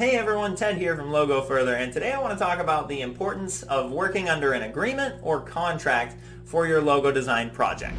Hey everyone, Ted here from Logo Further, and today I want to talk about the importance of working under an agreement or contract for your logo design project.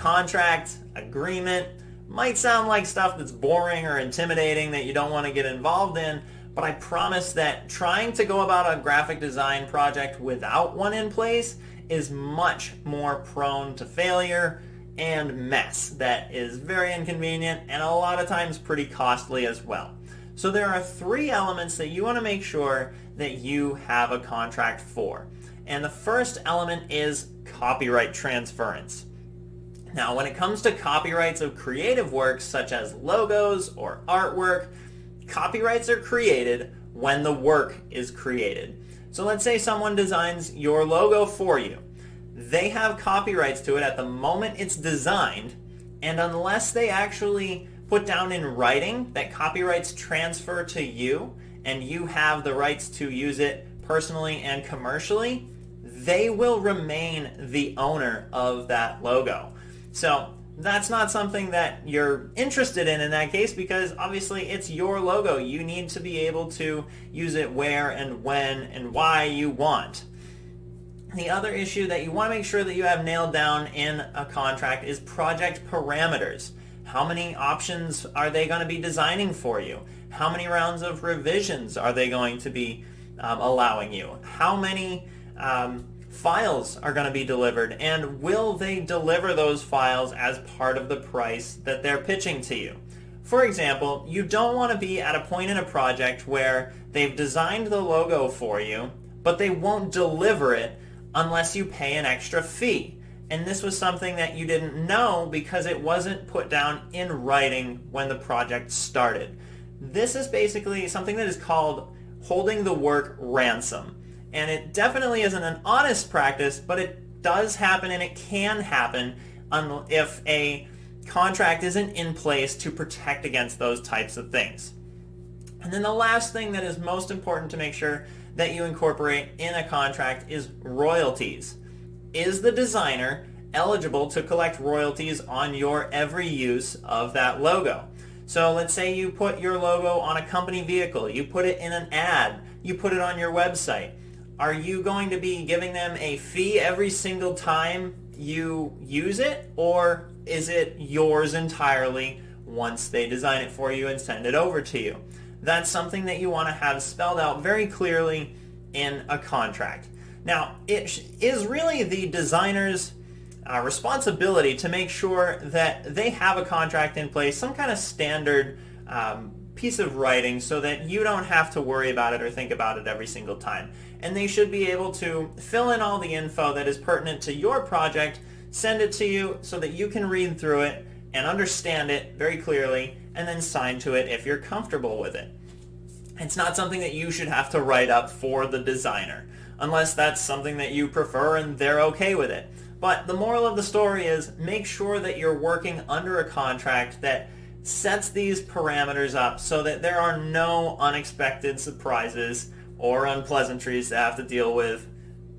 Contract, agreement, might sound like stuff that's boring or intimidating that you don't want to get involved in, but I promise that trying to go about a graphic design project without one in place is much more prone to failure and mess that is very inconvenient and a lot of times pretty costly as well. So there are three elements that you want to make sure that you have a contract for. And the first element is copyright transference. Now, when it comes to copyrights of creative works such as logos or artwork, copyrights are created when the work is created. So let's say someone designs your logo for you. They have copyrights to it at the moment it's designed, and unless they actually put down in writing that copyrights transfer to you and you have the rights to use it personally and commercially, they will remain the owner of that logo. So that's not something that you're interested in that case, because obviously it's your logo. You need to be able to use it where and when and why you want. The other issue that you want to make sure that you have nailed down in a contract is project parameters. How many options are they going to be designing for you? How many rounds of revisions are they going to be allowing you? How many files are going to be delivered, and will they deliver those files as part of the price that they're pitching to you? For example, you don't want to be at a point in a project where they've designed the logo for you, but they won't deliver it unless you pay an extra fee. And this was something that you didn't know because it wasn't put down in writing when the project started. This is basically something that is called holding the work ransom. And it definitely isn't an honest practice, but it does happen, and it can happen if a contract isn't in place to protect against those types of things. And then the last thing that is most important to make sure that you incorporate in a contract is royalties. Is the designer eligible to collect royalties on your every use of that logo? So let's say you put your logo on a company vehicle, you put it in an ad, you put it on your website. Are you going to be giving them a fee every single time you use it, or is it yours entirely once they design it for you and send it over to you? That's something that you want to have spelled out very clearly in a contract. Now, it is really the designer's responsibility to make sure that they have a contract in place, some kind of standard piece of writing, so that you don't have to worry about it or think about it every single time. And they should be able to fill in all the info that is pertinent to your project, send it to you so that you can read through it and understand it very clearly, and then sign to it if you're comfortable with it. It's not something that you should have to write up for the designer, unless that's something that you prefer and they're okay with it. But the moral of the story is make sure that you're working under a contract that sets these parameters up so that there are no unexpected surprises or unpleasantries to have to deal with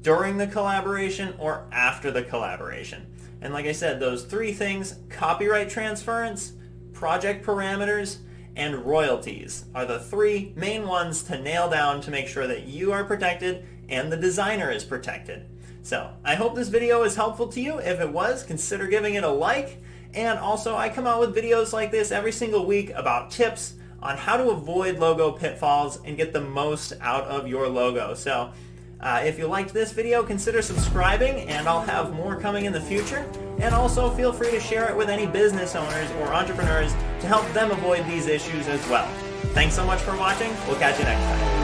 during the collaboration or after the collaboration. And like I said, those three things, copyright transference, project parameters, and royalties, are the three main ones to nail down to make sure that you are protected and the designer is protected. So I hope this video is helpful to you. If it was, consider giving it a like. And also, I come out with videos like this every single week about tips on how to avoid logo pitfalls and get the most out of your logo. So if you liked this video, consider subscribing, and I'll have more coming in the future. And also feel free to share it with any business owners or entrepreneurs to help them avoid these issues as well. Thanks so much for watching. We'll catch you next time.